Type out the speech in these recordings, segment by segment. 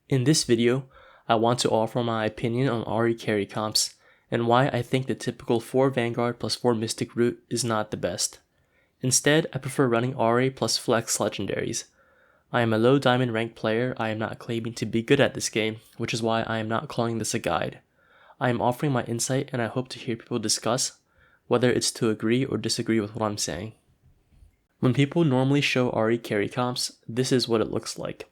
In this video, I want to offer my opinion on Ahri carry comps, and why I think the typical 4 Vanguard plus 4 Mystic route is not the best. Instead, I prefer running Ahri plus Flex Legendaries. I am a low diamond ranked player. I am not claiming to be good at this game, which is why I am not calling this a guide. I am offering my insight and I hope to hear people discuss, whether it's to agree or disagree with what I'm saying. When people normally show Ahri carry comps, this is what it looks like.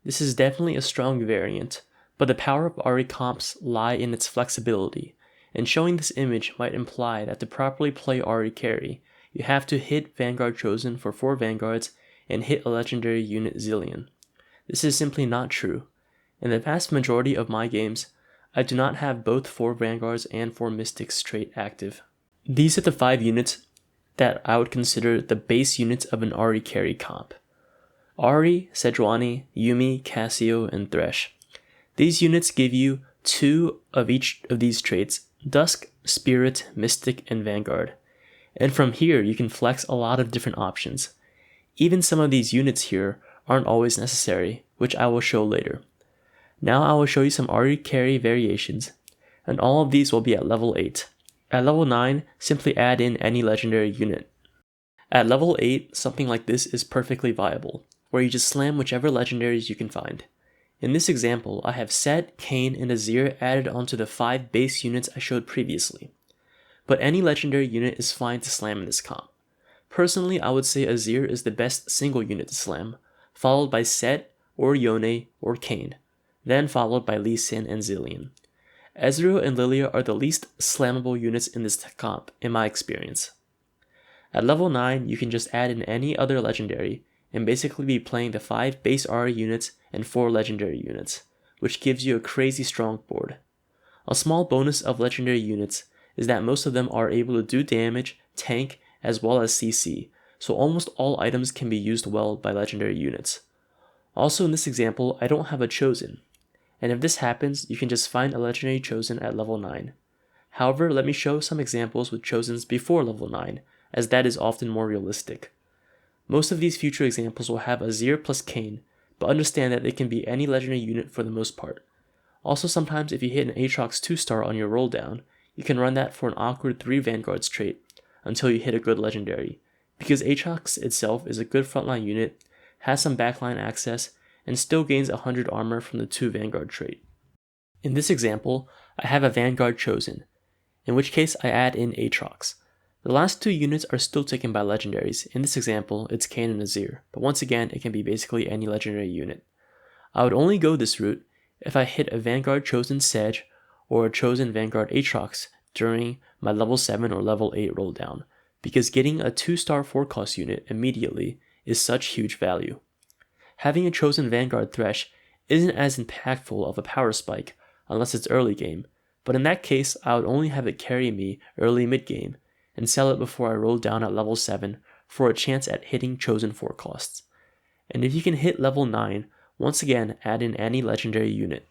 This is definitely a strong variant, but the power of Ahri comps lie in its flexibility, and showing this image might imply that to properly play Ahri carry, you have to hit Vanguard Chosen for 4 Vanguards and hit a legendary unit Zillion. This is simply not true. In the vast majority of my games, I do not have both 4 Vanguards and 4 Mystics trait active. These are the 5 units that I would consider the base units of an Ahri carry comp. Ahri, Sejuani, Yuumi, Cassio, and Thresh. These units give you 2 of each of these traits: Dusk, Spirit, Mystic, and Vanguard. And from here you can flex a lot of different options. Even some of these units here aren't always necessary, which I will show later. Now I will show you some Ahri carry variations, and all of these will be at level 8. At level 9, simply add in any legendary unit. At level 8, something like this is perfectly viable, where you just slam whichever legendaries you can find. In this example, I have Set, Kayn, and Azir added onto the 5 base units I showed previously. But any legendary unit is fine to slam in this comp. Personally, I would say Azir is the best single unit to slam, followed by Set, or Yone, or Kayn, then followed by Lee Sin and Zillion. Ezreal and Lilia are the least slammable units in this comp, in my experience. At level 9, you can just add in any other legendary, and basically be playing the 5 base Ahri units and 4 legendary units, which gives you a crazy strong board. A small bonus of legendary units is that most of them are able to do damage, tank, as well as CC, so almost all items can be used well by legendary units. Also in this example, I don't have a Chosen, and if this happens, you can just find a legendary Chosen at level 9. However, let me show some examples with Chosens before level 9, as that is often more realistic. Most of these future examples will have Azir plus Kayn, but understand that they can be any legendary unit for the most part. Also, sometimes if you hit an Aatrox 2-star on your roll down, you can run that for an awkward 3 Vanguards trait until you hit a good legendary, because Aatrox itself is a good frontline unit, has some backline access, and still gains 100 armor from the 2 Vanguard trait. In this example, I have a Vanguard Chosen, in which case I add in Aatrox. The last 2 units are still taken by legendaries. In this example, it's Kayn and Azir, but once again, it can be basically any legendary unit. I would only go this route if I hit a Vanguard Chosen Sedge or a Chosen Vanguard Aatrox during my level 7 or level 8 roll down, because getting a 2-star 4-cost unit immediately is such huge value. Having a Chosen Vanguard Thresh isn't as impactful of a power spike unless it's early game, but in that case I would only have it carry me early mid game, and sell it before I roll down at level 7 for a chance at hitting Chosen 4 costs. And if you can hit level 9, once again add in any legendary unit.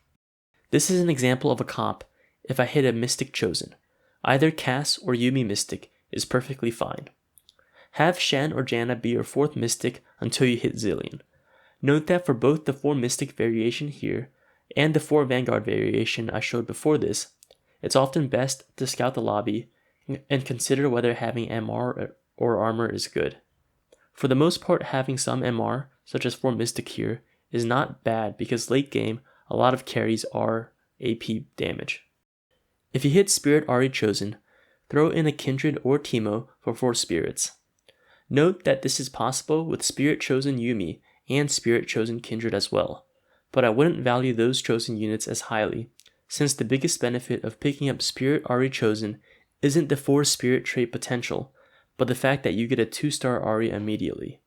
This is an example of a comp if I hit a Mystic Chosen. Either Cass or Yuumi Mystic is perfectly fine. Have Shen or Janna be your 4th Mystic until you hit Zillion. Note that for both the 4 Mystic variation here and the 4 Vanguard variation I showed before this, it's often best to scout the lobby and consider whether having MR or armor is good. For the most part, having some MR, such as 4 Mystic here, is not bad because late game, a lot of carries are AP damage. If you hit Spirit Ahri Chosen, throw in a Kindred or Teemo for 4 Spirits. Note that this is possible with Spirit Chosen Yuumi and Spirit Chosen Kindred as well, but I wouldn't value those chosen units as highly, since the biggest benefit of picking up Spirit Ahri Chosen isn't the 4 Spirit trait potential, but the fact that you get a 2-star Ahri immediately.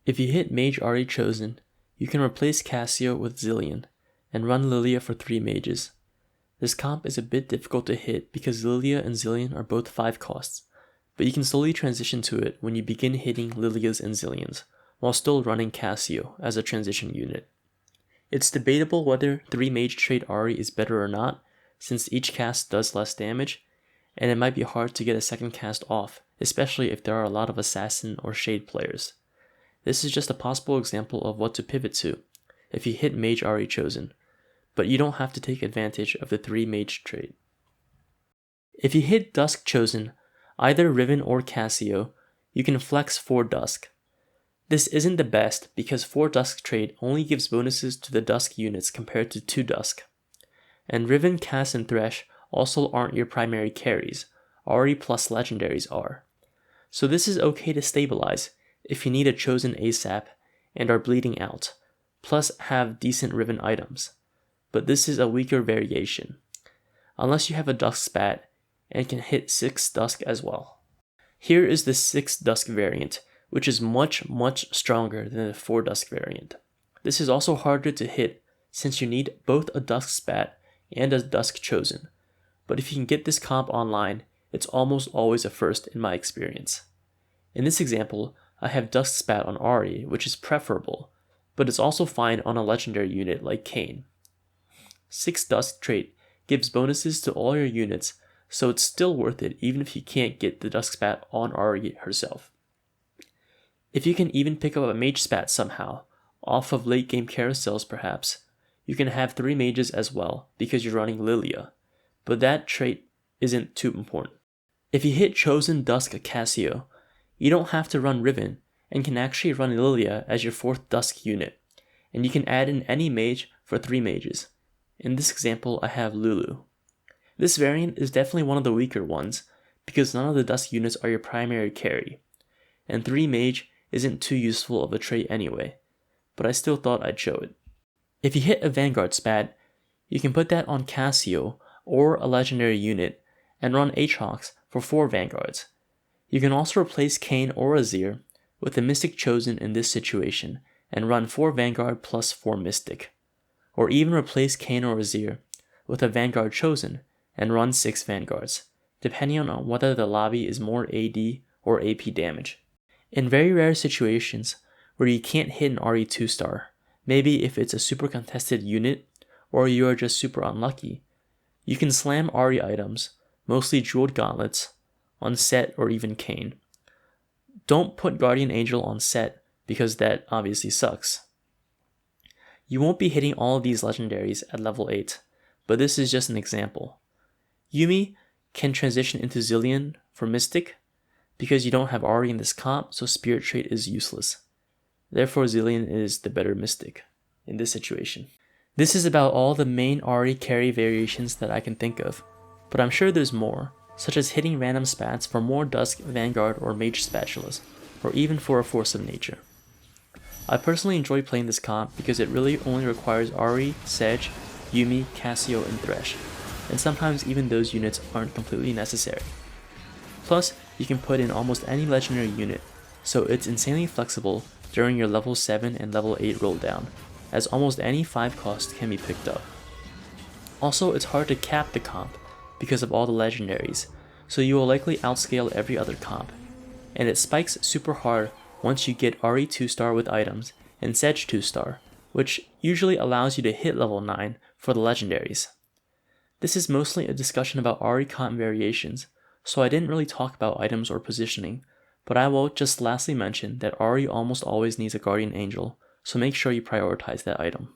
If you hit Mage Ahri Chosen, you can replace Cassio with Zillion, and run Lilia for 3 mages. This comp is a bit difficult to hit because Lilia and Zillion are both 5 costs, but you can slowly transition to it when you begin hitting Lilias and Zillions, while still running Cassio as a transition unit. It's debatable whether 3 mage trait Ahri is better or not, since each cast does less damage, and it might be hard to get a second cast off, especially if there are a lot of assassin or shade players. This is just a possible example of what to pivot to. if you hit Mage Ahri Chosen, but you don't have to take advantage of the 3 Mage trait. If you hit Dusk Chosen, either Riven or Cassio, you can flex 4 Dusk. This isn't the best because 4 Dusk trait only gives bonuses to the Dusk units compared to 2 Dusk. And Riven, Cass, and Thresh also aren't your primary carries, Ahri plus Legendaries are. So this is okay to stabilize if you need a Chosen ASAP and are bleeding out, plus have decent Riven items. But this is a weaker variation, unless you have a Dusk spat and can hit 6 Dusk as well. Here is the 6 Dusk variant, which is much stronger than the 4 Dusk variant. This is also harder to hit since you need both a Dusk spat and a Dusk Chosen, but if you can get this comp online, it's almost always a first in my experience. In this example, I have Dusk spat on Ahri, which is preferable, but it's also fine on a legendary unit like Kayn. 6 Dusk trait gives bonuses to all your units, so it's still worth it even if you can't get the Dusk spat on Ahri herself. If you can even pick up a Mage spat somehow, off of late game carousels perhaps, you can have 3 mages as well because you're running Lilia, but that trait isn't too important. If you hit Chosen Dusk Cassio, you don't have to run Riven and can actually run Lilia as your 4th Dusk unit, and you can add in any mage for 3 mages. In this example, I have Lulu. This variant is definitely one of the weaker ones because none of the Dusk units are your primary carry, and 3 mage isn't too useful of a trait anyway, but I still thought I'd show it. If you hit a Vanguard spat, you can put that on Cassio or a legendary unit and run Aatrox for 4 Vanguards. You can also replace Kayn or Azir with a Mystic Chosen in this situation and run 4 Vanguard plus 4 Mystic, or even replace Kayn or Azir with a Vanguard Chosen and run 6 Vanguards, depending on whether the lobby is more AD or AP damage. In very rare situations where you can't hit an Ahri 2-star, maybe if it's a super contested unit or you are just super unlucky, you can slam Ahri items, mostly Jeweled Gauntlets, on Set or even Kayn. Don't put Guardian Angel on Set because that obviously sucks. You won't be hitting all of these legendaries at level 8, but this is just an example. Yuumi can transition into Zilean for Mystic because you don't have Ahri in this comp, so Spirit trait is useless. Therefore Zilean is the better Mystic in this situation. This is about all the main Ahri carry variations that I can think of, but I'm sure there's more, such as hitting random spats for more Dusk, Vanguard, or Mage spatulas, or even for a Force of Nature. I personally enjoy playing this comp because it really only requires Ahri, Sedge, Yuumi, Cassio, and Thresh, and sometimes even those units aren't completely necessary. Plus, you can put in almost any legendary unit, so it's insanely flexible during your level 7 and level 8 roll down, as almost any 5 cost can be picked up. Also, it's hard to cap the comp because of all the legendaries, so you will likely outscale every other comp, and it spikes super hard once you get Ahri 2-star with items and Sedge 2-star, which usually allows you to hit level 9 for the legendaries. This is mostly a discussion about Ahri comp variations, so I didn't really talk about items or positioning, but I will just lastly mention that Ahri almost always needs a Guardian Angel, so make sure you prioritize that item.